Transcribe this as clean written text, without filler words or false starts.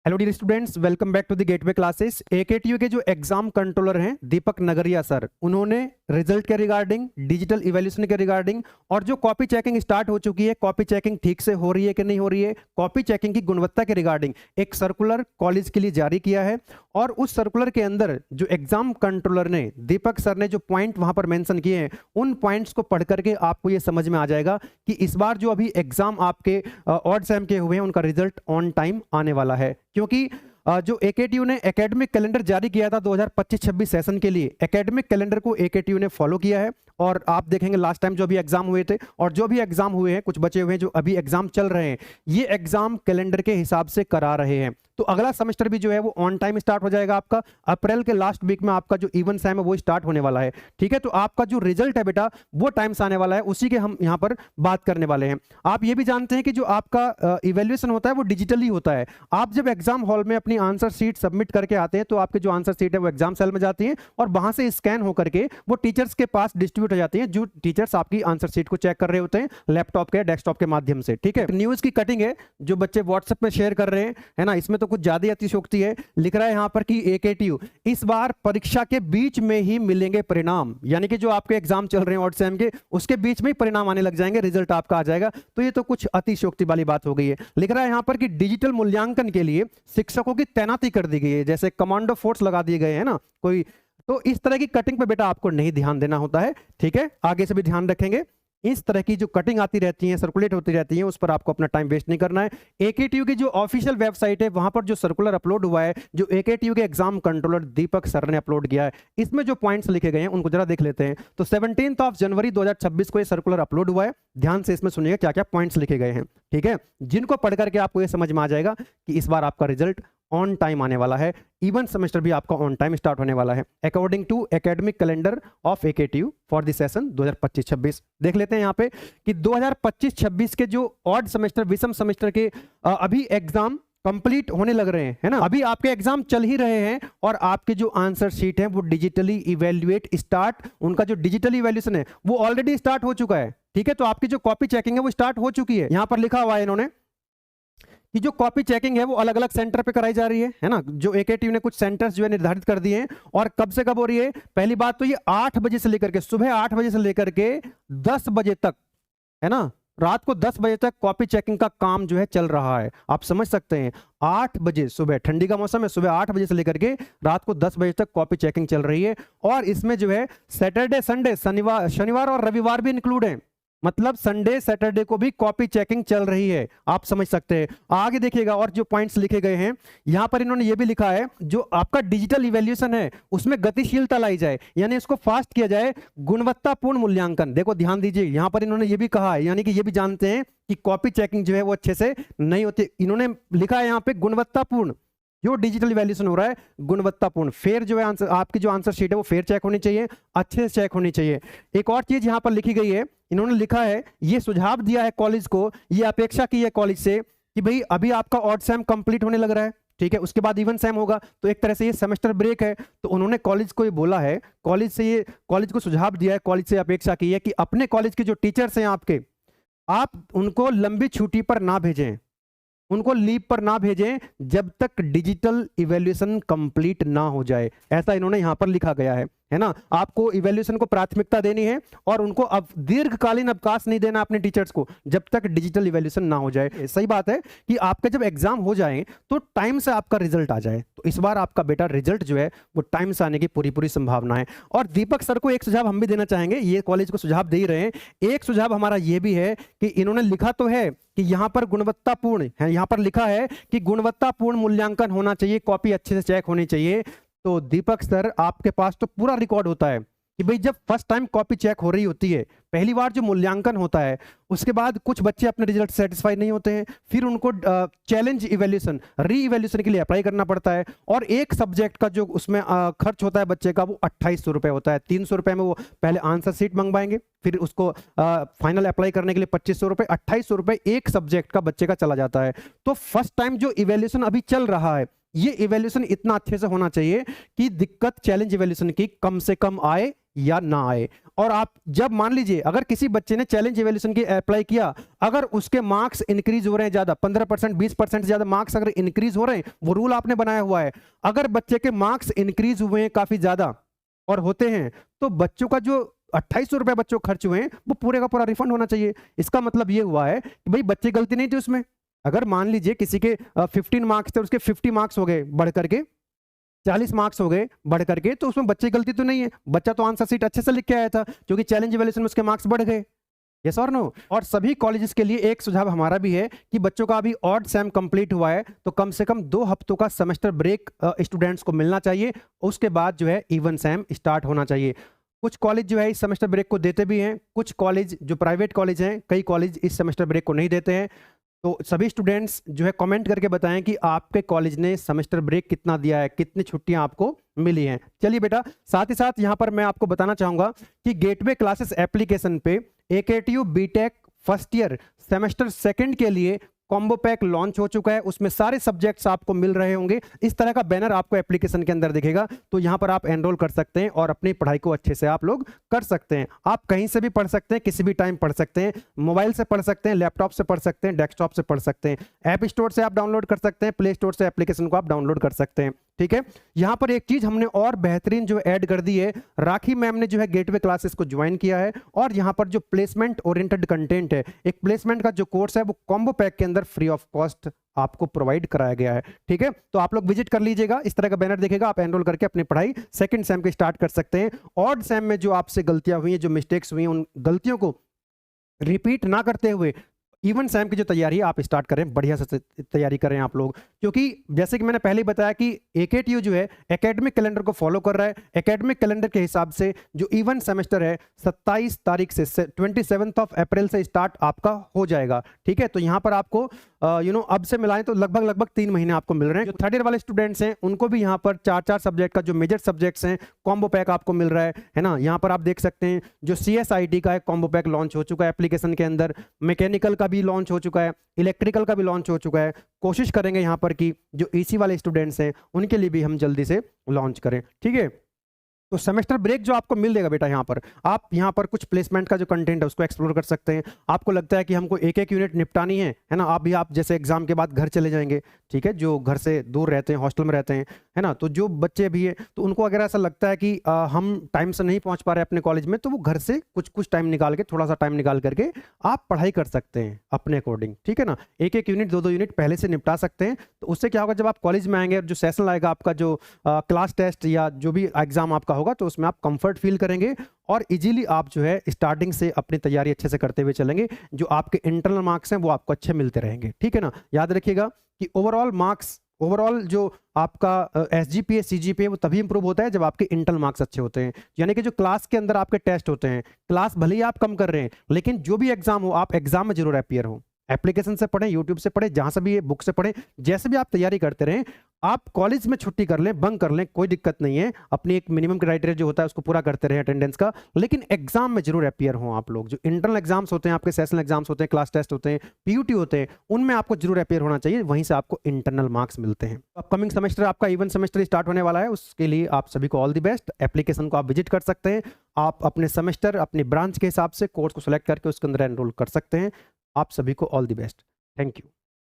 Hello dear students, welcome back to the gateway classes. AKTU के जो exam controller हैं Deepak Nagaria sir, उन्होंने result के रिगार्डिंग, डिजिटल इवैल्यूएशन के रिगार्डिंग और जो कॉपी चेकिंग स्टार्ट हो चुकी है, कॉपी चेकिंग ठीक से हो रही है कि नहीं हो रही है, कॉपी चेकिंग की गुणवत्ता के रिगार्डिंग एक सर्कुलर कॉलेज के लिए जारी किया है। और उस सर्कुलर के अंदर जो एग्जाम कंट्रोलर ने, दीपक सर ने जो पॉइंट वहां पर मेंशन किए हैं, उन पॉइंट्स को पढ़ करके आपको ये समझ में आ जाएगा कि इस बार जो अभी एग्जाम आपके ऑड सेम के हुए हैं उनका रिजल्ट ऑन टाइम आने वाला है। क्योंकि जो एकेटीयू ने एकेडमिक कैलेंडर जारी किया था 2025-26 सेशन के लिए, एकेडमिक कैलेंडर को एकेटीयू ने फॉलो किया है। और आप देखेंगे लास्ट टाइम जो भी एग्जाम हुए थे और जो भी एग्जाम हुए हैं, कुछ बचे हुए हैं जो अभी एग्जाम चल रहे हैं, ये एग्जाम कैलेंडर के हिसाब से करा रहे हैं। तो अगला सेमेस्टर भी जो है वो ऑन टाइम स्टार्ट हो जाएगा आपका। अप्रैल के लास्ट वीक में आपका जो इवन सेम है वो स्टार्ट होने वाला है। ठीक है, तो आपका जो रिजल्ट है बेटा वो टाइम से आने वाला है, उसी के हम यहाँ पर बात करने वाले हैं। आप ये भी जानते हैं कि जो आपका इवेल्युएशन होता है वो डिजिटली होता है। आप जब एग्जाम हॉल में अपनी आंसर शीट सबमिट करके आते हैं तो आपके जो आंसर शीट है वो एग्जाम सेल में जाती है और वहां से स्कैन होकर के वो टीचर्स के पास डिस्ट्रीब्यूट हो जाती है, जो टीचर्स आपकी आंसर शीट को चेक कर रहे होते हैं लैपटॉप के, डेस्कटॉप के माध्यम से। ठीक है, न्यूज की कटिंग है जो बच्चे व्हाट्सएप में शेयर कर रहे हैं, है ना, इसमें तो कुछ ज्यादा अतिशयोक्ति है। लिख रहा है यहाँ पर कि एकेटीयू इस बार परीक्षा के बीच में ही मिलेंगे परिणाम, यानी कि जो आपके एग्जाम चल रहे हैं ऑड सेम के, उसके बीच में ही परिणाम आने लग जाएंगे, रिजल्ट आपका आ जाएगा। तो ये तो कुछ अतिशयोक्ति वाली बात हो गई है। लिख रहा है यहाँ पर कि डिजिटल मूल्यांकन के लिए शिक्षकों की तैनाती कर दी गई है, जैसे कमांडो फोर्स लगा दिए गए हैं ना कोई। तो इस तरह की कटिंग पे बेटा आपको नहीं ध्यान देना होता है। ठीक है, आगे से भी ध्यान रखेंगे। इस तरह की जो कटिंग आती रहती है, सर्कुलेट होती रहती है, उस पर आपको अपना टाइम वेस्ट नहीं करना है। एकेटीयू की जो ऑफिशियल वेबसाइट है वहां पर जो सर्कुलर अपलोड हुआ है, जो एकेटीयू के एग्जाम कंट्रोलर दीपक सर ने अपलोड किया है, इसमें जो पॉइंट्स लिखे गए हैं उनको जरा देख लेते हैं। तो 17 जनवरी 2026 को ये सर्कुलर अपलोड हुआ है। ध्यान से इसमें सुनिएगा क्या क्या पॉइंट्स लिखे गए हैं। ठीक है, जिनको पढ़ करके आपको ये समझ में आ जाएगा कि इस बार आपका रिजल्ट ऑन टाइम आने वाला है, इवन सेमेस्टर भी आपका ऑन टाइम स्टार्ट होने वाला है according to academic calendar of AKTU for the session 2025-26। देख लेते हैं यहाँ पे कि 2025-26 के जो ऑड सेमेस्टर, विषम सेमेस्टर के अभी एग्जाम कंप्लीट होने लग रहे हैं, है ना। अभी आपके एग्जाम चल ही रहे हैं और आपके जो आंसर शीट है वो डिजिटली इवेल्युएट स्टार्ट, उनका जो डिजिटल इवेल्यूशन है वो ऑलरेडी स्टार्ट हो चुका है। ठीक है, तो आपकी जो कॉपी चेकिंग है वो स्टार्ट हो चुकी है। यहां पर लिखा हुआ है इन्होंने कि जो कॉपी चेकिंग है वो अलग अलग सेंटर पे कराई जा रही है ना। जो एकेटीयू ने कुछ सेंटर्स जो है निर्धारित कर दिए हैं और कब से कब हो रही है। पहली बात तो ये 8 बजे से लेकर के, सुबह 8 बजे से लेकर के 10 बजे तक, है ना, रात को 10 बजे तक कॉपी चेकिंग का काम जो है चल रहा है। आप समझ सकते हैं, 8 बजे सुबह, ठंडी का मौसम है, सुबह 8 बजे से लेकर के रात को 10 बजे तक कॉपी चेकिंग चल रही है। और इसमें जो है सैटरडे, संडे, शनिवार और रविवार भी इंक्लूड है, मतलब संडे सैटरडे को भी कॉपी चेकिंग चल रही है। आप समझ सकते हैं। आगे देखिएगा और जो पॉइंट्स लिखे गए हैं यहां पर इन्होंने ये भी लिखा है, जो आपका डिजिटल इवैल्यूएशन है उसमें गतिशीलता लाई जाए, यानी इसको फास्ट किया जाए, गुणवत्तापूर्ण मूल्यांकन। देखो ध्यान दीजिए, यहां पर इन्होंने ये भी कहा है, यानी कि ये भी जानते हैं कि कॉपी चेकिंग जो है वो अच्छे से नहीं होती। इन्होंने लिखा है यहाँ पे गुणवत्तापूर्ण, जो डिजिटल इवैल्यूएशन हो रहा है गुणवत्तापूर्ण। फेयर जो है आंसर, आपकी जो आंसर शीट है वो फेयर चेक होनी चाहिए, अच्छे से चेक होनी चाहिए। एक और चीज यहां पर लिखी गई है, इन्होंने लिखा है, ये सुझाव दिया है कॉलेज को, ये अपेक्षा की है कॉलेज से कि भाई अभी आपका ऑड सेम कंप्लीट होने लग रहा है, ठीक है, उसके बाद इवन सेम होगा, तो एक तरह से ये सेमेस्टर ब्रेक है। तो उन्होंने कॉलेज को ये बोला है, कॉलेज से ये, कॉलेज को सुझाव दिया है, कॉलेज से अपेक्षा की है कि अपने कॉलेज के जो टीचर्स हैं आपके, आप उनको लंबी छुट्टी पर ना भेजें, उनको लीव पर ना भेजें जब तक डिजिटल इवैल्यूएशन कंप्लीट ना हो जाए। ऐसा इन्होंने यहां पर लिखा गया है ना। आपको इवैल्यूएशन को प्राथमिकता देनी है और उनको अब दीर्घकालीन अवकाश नहीं देना अपने टीचर्स को जब तक डिजिटल इवैल्यूएशन ना हो जाए। सही बात है कि आपके जब एग्जाम हो जाए तो टाइम से आपका रिजल्ट आ जाए। तो इस बार आपका बेटा रिजल्ट जो है वो टाइम से आने की पूरी पूरी संभावना है। और दीपक सर को एक सुझाव हम भी देना चाहेंगे, ये कॉलेज को सुझाव दे ही रहे हैं। एक सुझाव हमारा ये भी है कि इन्होंने लिखा तो है कि यहां पर गुणवत्तापूर्ण है, यहां पर लिखा है कि गुणवत्तापूर्ण मूल्यांकन होना चाहिए, कॉपी अच्छे से चेक होनी चाहिए। तो दीपक सर, आपके पास तो पूरा रिकॉर्ड होता है कि भाई जब फर्स्ट टाइम कॉपी चेक हो रही होती है, पहली बार जो मूल्यांकन होता है, उसके बाद कुछ बच्चे अपने रिजल्ट सेटिस्फाई नहीं होते हैं, फिर उनको चैलेंज इवैल्यूएशन, री इवैल्यूएशन के लिए अप्लाई करना पड़ता है। और एक सब्जेक्ट का जो उसमें खर्च होता है बच्चे का वो 2800 रुपए होता है। 300 रुपए में वो पहले आंसर शीट मंगवाएंगे, फिर उसको फाइनल अप्लाई करने के लिए 2500 रुपए, 2800 रुपए एक सब्जेक्ट का बच्चे का चला जाता है। तो फर्स्ट टाइम जो इवैल्यूएशन अभी चल रहा है, ये इवैल्यूएशन इतना अच्छे से होना चाहिए कि दिक्कत चैलेंज इवैल्यूएशन की कम से कम आए या ना आए। और आप जब मान लीजिए अगर किसी बच्चे ने चैलेंज इवैल्यूएशन की अप्लाई किया, अगर उसके मार्क्स इंक्रीज हो रहे हैं ज्यादा, 15% 20% ज्यादा मार्क्स अगर इंक्रीज हो रहे हैं, वो रूल आपने बनाया हुआ है, अगर बच्चे के मार्क्स इंक्रीज हुए हैं काफी ज्यादा और होते हैं, तो बच्चों का जो 2800 रुपए बच्चों खर्च हुए हैं वो पूरे का पूरा रिफंड होना चाहिए। इसका मतलब ये हुआ है कि भाई बच्चे गलती नहीं थी उसमें। अगर मान लीजिए किसी के 15 मार्क्स थे, उसके 50 मार्क्स हो गए बढ़ करके 40 मार्क्स हो गए बढ़ करके, तो उसमें बच्चे की गलती तो नहीं है, बच्चा तो आंसर शीट अच्छे से लिख के आया था, क्योंकि चैलेंज इवैल्यूएशन में उसके मार्क्स बढ़ गए। यस और नो। और सभी कॉलेजेस के लिए एक सुझाव हमारा भी है कि बच्चों का अभी ऑड सेम कंप्लीट हुआ है तो कम से कम 2 हफ्तों का सेमेस्टर ब्रेक स्टूडेंट्स को मिलना चाहिए, उसके बाद जो है इवन सेम स्टार्ट होना चाहिए। कुछ कॉलेज जो है इस सेमेस्टर ब्रेक को देते भी हैं, कुछ कॉलेज जो प्राइवेट कॉलेज हैं, कई कॉलेज इस सेमेस्टर ब्रेक को नहीं देते हैं। तो सभी स्टूडेंट्स जो है कमेंट करके बताएं कि आपके कॉलेज ने सेमेस्टर ब्रेक कितना दिया है, कितनी छुट्टियां आपको मिली हैं। चलिए बेटा, साथ ही साथ यहां पर मैं आपको बताना चाहूंगा कि गेटवे क्लासेस एप्लीकेशन पे AKTU B Tech first year semester second के लिए कॉम्बो पैक लॉन्च हो चुका है, उसमें सारे सब्जेक्ट्स आपको मिल रहे होंगे। इस तरह का बैनर आपको एप्लीकेशन के अंदर दिखेगा, तो यहां पर आप एनरोल कर सकते हैं और अपनी पढ़ाई को अच्छे से आप लोग कर सकते हैं। आप कहीं से भी पढ़ सकते हैं, किसी भी टाइम पढ़ सकते हैं, मोबाइल से पढ़ सकते हैं, लैपटॉप से पढ़ सकते हैं, डेस्कटॉप से पढ़ सकते हैं, ऐप स्टोर से आप डाउनलोड कर सकते हैं, प्ले स्टोर से एप्लीकेशन को आप डाउनलोड कर सकते हैं। ठीक है, यहां पर एक चीज हमने और बेहतरीन जो ऐड कर दी है, राखी मैम ने जो है गेटवे क्लासेस को ज्वाइन किया है और यहां पर जो प्लेसमेंट ओरिएंटेड कंटेंट है, एक प्लेसमेंट का जो कोर्स है वो कॉम्बो पैक के अंदर फ्री ऑफ कॉस्ट आपको प्रोवाइड कराया गया है। ठीक है, तो आप लोग विजिट कर लीजिएगा, इस तरह का बैनर दिखेगा, आप एनरोल करके अपनी पढ़ाई सेकंड सेम के स्टार्ट कर सकते हैं। ऑड सेम में जो आपसे गलतियां हुई हैं, जो मिस्टेक्स हुई हैं, उन गलतियों को रिपीट ना करते हुए इवन सैम की जो तैयारी है आप स्टार्ट करें, बढ़िया से तैयारी करें आप लोग। क्योंकि जैसे कि मैंने पहले ही बताया कि AKTU जो है एकेडमिक कैलेंडर को फॉलो कर रहा है। एकेडमिक कैलेंडर के हिसाब से जो इवन सेमेस्टर है 27 तारीख से 27 अप्रैल से स्टार्ट आपका हो जाएगा। ठीक है, तो यहाँ पर आपको अब से मिलाएं तो लगभग 3 महीने आपको मिल रहे हैं। जो थर्ड ईयर वाले स्टूडेंट्स हैं उनको भी यहाँ पर 4 सब्जेक्ट का जो मेजर सब्जेक्ट्स हैं कॉम्बो पैक आपको मिल रहा है ना। यहाँ पर आप देख सकते हैं जो CSIT का है कॉम्बो पैक लॉन्च हो चुका है एप्लीकेशन के अंदर, मैकेनिकल का भी लॉन्च हो चुका है, इलेक्ट्रिकल का भी लॉन्च हो चुका है। कोशिश करेंगे यहाँ पर कि जो EC वाले स्टूडेंट्स हैं उनके लिए भी हम जल्दी से लॉन्च करें। ठीक है, तो सेमेस्टर ब्रेक जो आपको मिल देगा बेटा, यहाँ पर आप यहाँ पर कुछ प्लेसमेंट का जो कंटेंट है उसको एक्सप्लोर कर सकते हैं। आपको लगता है कि हमको एक यूनिट निपटानी है ना, आप जैसे एग्जाम के बाद घर चले जाएंगे, ठीक है, जो घर से दूर रहते हैं, हॉस्टल में रहते हैं, है ना, तो जो बच्चे भी है तो उनको अगर ऐसा लगता है कि हम टाइम से नहीं पहुंच पा रहे अपने कॉलेज में, तो वो घर से कुछ टाइम निकाल के, थोड़ा सा टाइम निकाल करके आप पढ़ाई कर सकते हैं अपने अकॉर्डिंग। ठीक है ना, एक यूनिट 2 यूनिट पहले से निपटा सकते हैं। तो उससे क्या होगा, जब आप कॉलेज में आएंगे, जो सेशन आएगा आपका, जो क्लास टेस्ट या जो भी एग्जाम आपका होगा, तो उसमें आप कंफर्ट फील करेंगे और इजीली आप जो है स्टार्टिंग से अपनी तैयारी अच्छे से करते हुए चलेंगे। जो आपके इंटरनल मार्क्स हैं वो आपको अच्छे मिलते रहेंगे। ठीक है ना, याद रखिएगा कि ओवरऑल जो आपका SGPA CGPA वो तभी इंप्रूव होता है जब आपके इंटरनल मार्क्स अच्छे होते हैं। यानी कि जो क्लास के अंदर आपके टेस्ट होते हैं, क्लास भले ही आप कम कर रहे हैं, लेकिन जो भी एग्जाम हो आप एग्जाम में जरूर अपीयर हो। एप्लीकेशन से पढ़ें, यूट्यूब से पढ़ें, जहां से भी बुक से पढ़ें, जैसे भी आप तैयारी करते रहें। आप कॉलेज में छुट्टी कर लें, बंक कर लें, कोई दिक्कत नहीं है, अपनी एक मिनिमम क्राइटेरिया जो होता है उसको पूरा करते रहें अटेंडेंस का, लेकिन एग्जाम में जरूर अपीयर हो आप लोग। जो इंटरनल एग्जाम्स होते हैं, आपके सेशनल एग्जाम्स होते हैं, क्लास टेस्ट होते हैं, PUT होते हैं, उनमें आपको जरूर अपीयर होना चाहिए, वहीं से आपको इंटरनल मार्क्स मिलते हैं। अपकमिंग सेमेस्टर आपका इवन सेमेस्टर स्टार्ट होने वाला है, उसके लिए आप सभी को ऑल द बेस्ट। एप्लीकेशन को आप विजिट कर सकते हैं, आप अपने सेमेस्टर अपनी ब्रांच के हिसाब से कोर्स को सिलेक्ट करके उसके अंदर एनरोल कर सकते हैं। आप सभी को all the best. Thank you.